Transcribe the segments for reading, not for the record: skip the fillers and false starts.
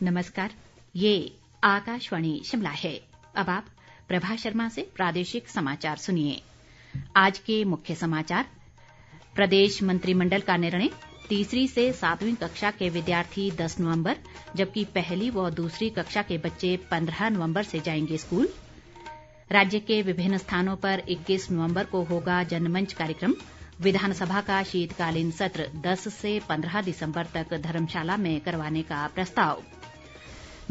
नमस्कार, ये आकाशवाणी शिमला है। अब आप प्रभा शर्मा से प्रादेशिक समाचार सुनिए। आज के मुख्य समाचार। प्रदेश मंत्रिमंडल का निर्णय, तीसरी से 7वीं कक्षा के विद्यार्थी 10 नवंबर, जबकि पहली व दूसरी कक्षा के बच्चे 15 नवंबर से जाएंगे स्कूल। राज्य के विभिन्न स्थानों पर 21 नवंबर को होगा जनमंच कार्यक्रम। विधानसभा का शीतकालीन सत्र 10 से 15 दिसंबर तक धर्मशाला में करवाने का प्रस्ताव।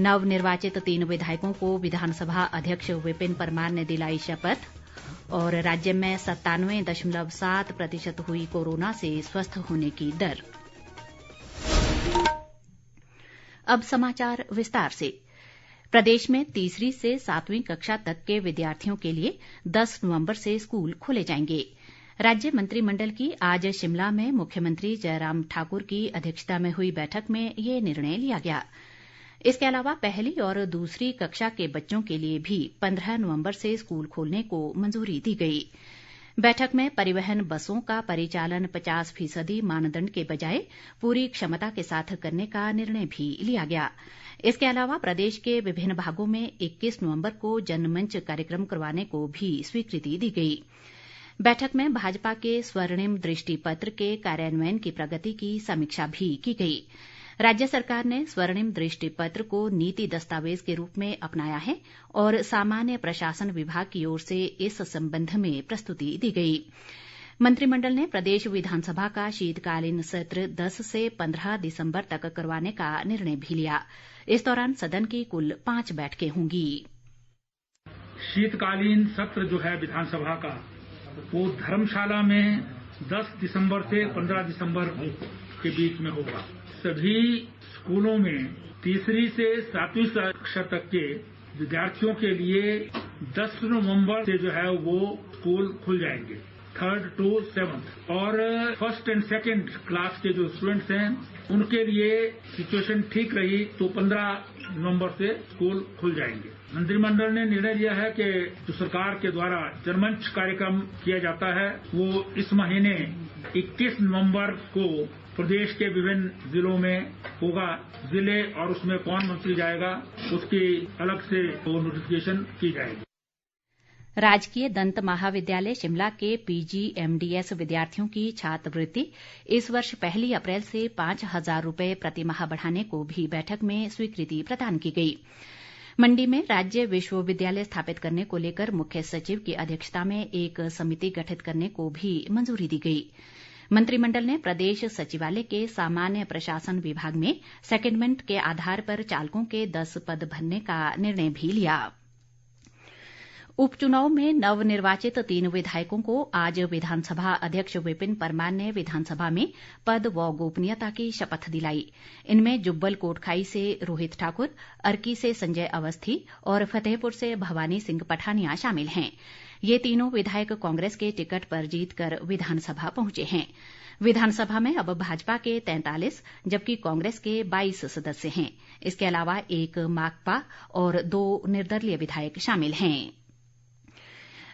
नवनिर्वाचित 3 विधायकों को विधानसभा अध्यक्ष विपिन परमार ने दिलाई शपथ। और राज्य में 97.7% हुई कोरोना से स्वस्थ होने की दर। अब समाचार विस्तार से। प्रदेश में तीसरी से 7वीं कक्षा तक के विद्यार्थियों के लिए 10 नवंबर से स्कूल खोले जाएंगे। राज्य मंत्रिमंडल की आज शिमला में मुख्यमंत्री जयराम ठाकुर की अध्यक्षता में हुई बैठक में ये निर्णय लिया गया। इसके अलावा पहली और दूसरी कक्षा के बच्चों के लिए भी 15 नवंबर से स्कूल खोलने को मंजूरी दी गई। बैठक में परिवहन बसों का परिचालन 50% मानदंड के बजाय पूरी क्षमता के साथ करने का निर्णय भी लिया गया। इसके अलावा प्रदेश के विभिन्न भागों में 21 नवंबर को जनमंच कार्यक्रम करवाने को भी स्वीकृति दी गई। बैठक में भाजपा के स्वर्णिम दृष्टि पत्र के कार्यान्वयन की प्रगति की समीक्षा भी की गई। राज्य सरकार ने स्वर्णिम दृष्टि पत्र को नीति दस्तावेज के रूप में अपनाया है और सामान्य प्रशासन विभाग की ओर से इस संबंध में प्रस्तुति दी गई। मंत्रिमंडल ने प्रदेश विधानसभा का शीतकालीन सत्र 10 से 15 दिसंबर तक करवाने का निर्णय भी लिया। इस दौरान सदन की कुल 5 बैठकें होंगी। शीतकालीन सत्र जो है विधानसभा का, वो धर्मशाला में 10 दिसंबर से 15 दिसंबर के बीच में होगा। सभी स्कूलों में तीसरी से 7वीं कक्षा तक के विद्यार्थियों के लिए 10 नवंबर से जो है वो स्कूल खुल जाएंगे, 3rd to 7th। और फर्स्ट एंड सेकंड क्लास के जो स्टूडेंट्स हैं उनके लिए सिचुएशन ठीक रही तो 15 नवंबर से स्कूल खुल जाएंगे। मंत्रिमंडल ने निर्णय लिया है कि जो सरकार के द्वारा जनमंच कार्यक्रम किया जाता है वो इस महीने 21 नवंबर को प्रदेश के विभिन्न जिलों में होगा। जिले और उसमें कौन मंत्री जाएगा उसकी अलग से नोटिफिकेशन की जाएगी। राजकीय दंत महाविद्यालय शिमला के PGMDS विद्यार्थियों की छात्रवृत्ति इस वर्ष 1 अप्रैल से 5,000 रुपए प्रतिमाह बढ़ाने को भी बैठक में स्वीकृति प्रदान की गई। मंडी में राज्य विश्वविद्यालय स्थापित करने को लेकर मुख्य सचिव की अध्यक्षता में एक समिति गठित करने को भी मंजूरी दी गई। मंत्रिमंडल ने प्रदेश सचिवालय के सामान्य प्रशासन विभाग में सेकेंडमेंट के आधार पर चालकों के 10 पद भरने का निर्णय भी लिया। उपचुनाव में नवनिर्वाचित 3 विधायकों को आज विधानसभा अध्यक्ष विपिन परमार ने विधानसभा में पद व गोपनीयता की शपथ दिलाई। इनमें जुब्बल कोटखाई से रोहित ठाकुर, अर्की से संजय अवस्थी और फतेहपुर से भवानी सिंह पठानिया शामिल हैं। ये तीनों विधायक कांग्रेस के टिकट पर जीतकर विधानसभा पहुंचे हैं। विधानसभा में अब भाजपा के 43 जबकि कांग्रेस के 22 सदस्य हैं। इसके अलावा एक माकपा और 2 निर्दलीय विधायक शामिल हैं।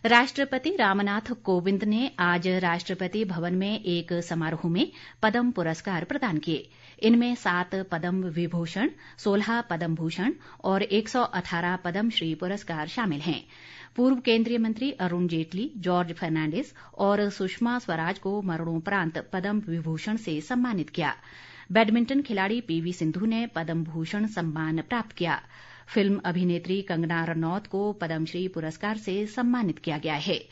राष्ट्रपति रामनाथ कोविंद ने आज राष्ट्रपति भवन में एक समारोह में पद्म पुरस्कार प्रदान किए। इनमें 7 पद्म विभूषण, 16 पद्म भूषण और 118 पद्मश्री पुरस्कार शामिल हैं। पूर्व केंद्रीय मंत्री अरुण जेटली, जॉर्ज फर्नांडिस और सुषमा स्वराज को मरणोपरांत पद्म विभूषण से सम्मानित किया। बैडमिंटन खिलाड़ी PV सिंधु ने पद्म भूषण सम्मान प्राप्त किया। फिल्म अभिनेत्री कंगना रनौत को पद्मश्री पुरस्कार से सम्मानित किया गया है।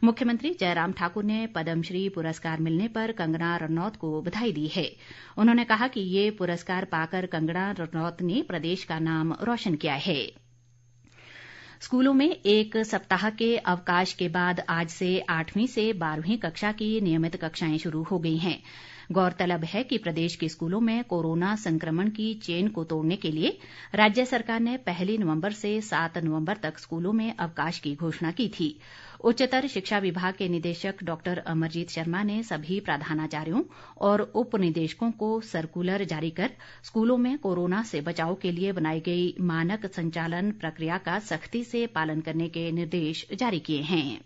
मुख्यमंत्री जयराम ठाकुर ने पद्मश्री पुरस्कार मिलने पर कंगना रनौत को बधाई दी है। उन्होंने कहा कि ये पुरस्कार पाकर कंगना रनौत ने प्रदेश का नाम रोशन किया है। स्कूलों में एक सप्ताह के अवकाश के बाद आज से 8वीं से 12वीं कक्षा की नियमित कक्षाएं शुरू हो गई हैं। गौरतलब है कि प्रदेश के स्कूलों में कोरोना संक्रमण की चेन को तोड़ने के लिए राज्य सरकार ने 1 नवंबर से 7 नवंबर तक स्कूलों में अवकाश की घोषणा की थी। उच्चतर शिक्षा विभाग के निदेशक डॉक्टर अमरजीत शर्मा ने सभी प्रधानाचार्यों और उप निदेशकों को सर्कुलर जारी कर स्कूलों में कोरोना से बचाव के लिए बनाई गई मानक संचालन प्रक्रिया का सख्ती से पालन करने के निर्देश जारी किए हैं।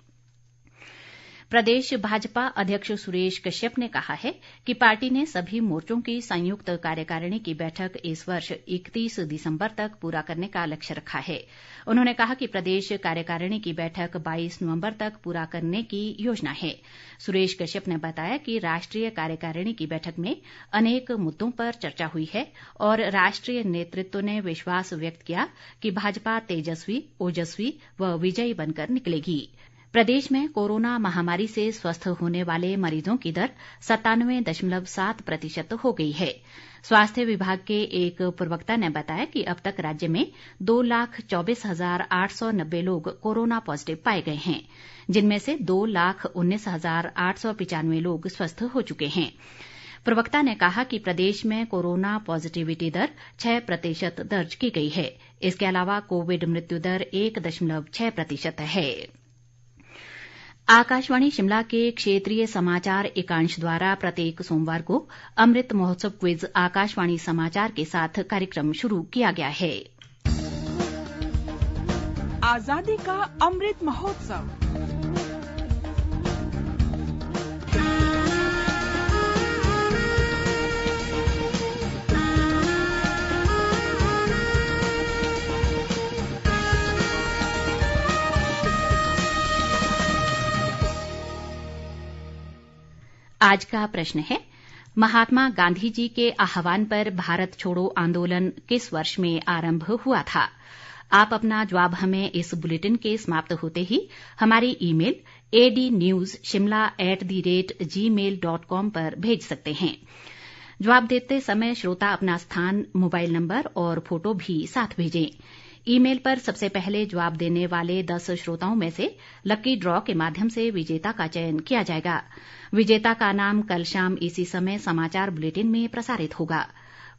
प्रदेश भाजपा अध्यक्ष सुरेश कश्यप ने कहा है कि पार्टी ने सभी मोर्चों की संयुक्त कार्यकारिणी की बैठक इस वर्ष 31 दिसंबर तक पूरा करने का लक्ष्य रखा है। उन्होंने कहा कि प्रदेश कार्यकारिणी की बैठक 22 नवंबर तक पूरा करने की योजना है। सुरेश कश्यप ने बताया कि राष्ट्रीय कार्यकारिणी की बैठक में अनेक मुद्दों पर चर्चा हुई है और राष्ट्रीय नेतृत्व ने विश्वास व्यक्त किया कि भाजपा तेजस्वी, ओजस्वी व विजयी बनकर निकलेगी। प्रदेश में कोरोना महामारी से स्वस्थ होने वाले मरीजों की दर 97.7% हो गई है। स्वास्थ्य विभाग के एक प्रवक्ता ने बताया कि अब तक राज्य में 2,24,890 लोग कोरोना पॉजिटिव पाए गए हैं, जिनमें से 2,19,895 लोग स्वस्थ हो चुके हैं। प्रवक्ता ने कहा कि प्रदेश में कोरोना पॉजिटिविटी दर 6% दर्ज की गई है। इसके अलावा कोविड मृत्यु दर 1.6% है। आकाशवाणी शिमला के क्षेत्रीय समाचार एकांश द्वारा प्रत्येक सोमवार को अमृत महोत्सव क्विज आकाशवाणी समाचार के साथ कार्यक्रम शुरू किया गया है। आजादी का अमृत महोत्सव। आज का प्रश्न है, महात्मा गांधी जी के आह्वान पर भारत छोड़ो आंदोलन किस वर्ष में आरंभ हुआ था? आप अपना जवाब हमें इस बुलेटिन के समाप्त होते ही हमारी ईमेल adnews@gmail.com पर भेज सकते हैं। जवाब देते समय श्रोता अपना स्थान, मोबाइल नंबर और फोटो भी साथ भेजें। ईमेल पर सबसे पहले जवाब देने वाले 10 श्रोताओं में से लकी ड्रॉ के माध्यम से विजेता का चयन किया जाएगा। विजेता का नाम कल शाम इसी समय समाचार बुलेटिन में प्रसारित होगा।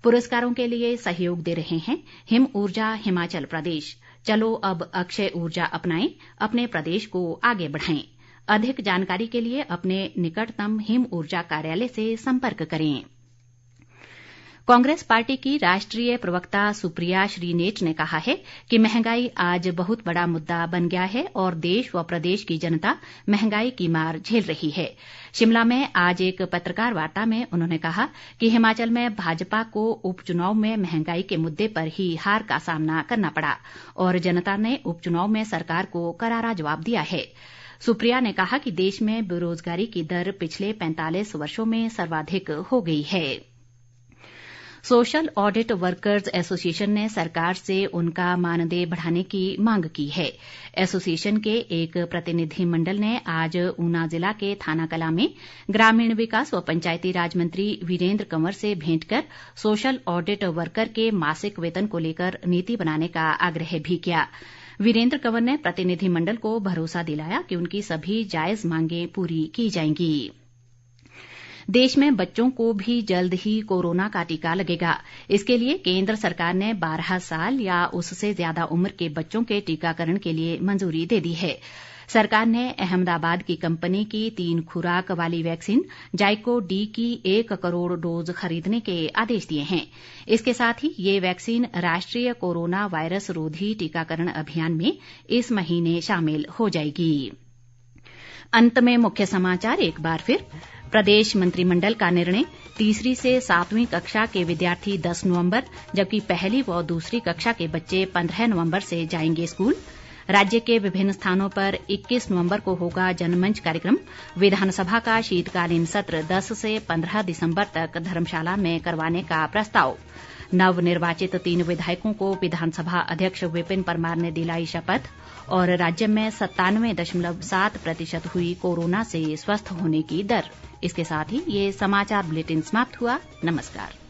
पुरस्कारों के लिए सहयोग दे रहे हैं हिम ऊर्जा हिमाचल प्रदेश। चलो अब अक्षय ऊर्जा अपनाएं, अपने प्रदेश को आगे बढ़ाएं। अधिक जानकारी के लिए अपने निकटतम हिम ऊर्जा कार्यालय से संपर्क करें। कांग्रेस पार्टी की राष्ट्रीय प्रवक्ता सुप्रिया श्रीनेच ने कहा है कि महंगाई आज बहुत बड़ा मुद्दा बन गया है और देश व प्रदेश की जनता महंगाई की मार झेल रही है। शिमला में आज एक पत्रकार वार्ता में उन्होंने कहा कि हिमाचल में भाजपा को उपचुनाव में महंगाई के मुद्दे पर ही हार का सामना करना पड़ा और जनता ने उपचुनाव में सरकार को करारा जवाब दिया है। सुप्रिया ने कहा कि देश में बेरोजगारी की दर पिछले 45 वर्षों में सर्वाधिक हो गई है। सोशल ऑडिट वर्कर्स एसोसिएशन ने सरकार से उनका मानदेय बढ़ाने की मांग की है। एसोसिएशन के एक प्रतिनिधिमंडल ने आज ऊना जिला के थानाकलां में ग्रामीण विकास व पंचायती राज मंत्री वीरेंद्र कंवर से भेंट कर सोशल ऑडिट वर्कर के मासिक वेतन को लेकर नीति बनाने का आग्रह भी किया। वीरेंद्र कंवर ने प्रतिनिधिमंडल को भरोसा दिलाया कि उनकी सभी जायज मांगें पूरी की जाएंगी। देश में बच्चों को भी जल्द ही कोरोना का टीका लगेगा। इसके लिए केंद्र सरकार ने 12 साल या उससे ज्यादा उम्र के बच्चों के टीकाकरण के लिए मंजूरी दे दी है। सरकार ने अहमदाबाद की कंपनी की 3 खुराक वाली वैक्सीन जाइको डी की 1 करोड़ डोज खरीदने के आदेश दिए हैं। इसके साथ ही ये वैक्सीन राष्ट्रीय कोरोना वायरस रोधी टीकाकरण अभियान में इस महीने शामिल हो जाएगी। अंत में मुख्य समाचार एक बार फिर। प्रदेश मंत्रिमंडल का निर्णय, तीसरी से 7वीं कक्षा के विद्यार्थी 10 नवंबर जबकि पहली व दूसरी कक्षा के बच्चे 15 नवंबर से जाएंगे स्कूल। राज्य के विभिन्न स्थानों पर 21 नवंबर को होगा जनमंच कार्यक्रम। विधानसभा का शीतकालीन सत्र 10 से 15 दिसंबर तक धर्मशाला में करवाने का प्रस्ताव। नवनिर्वाचित 3 विधायकों को विधानसभा अध्यक्ष विपिन परमार ने दिलाई शपथ। और राज्य में 97.7% हुई कोरोना से स्वस्थ होने की दर। इसके साथ ही ये समाचार बुलेटिन समाप्त हुआ। नमस्कार।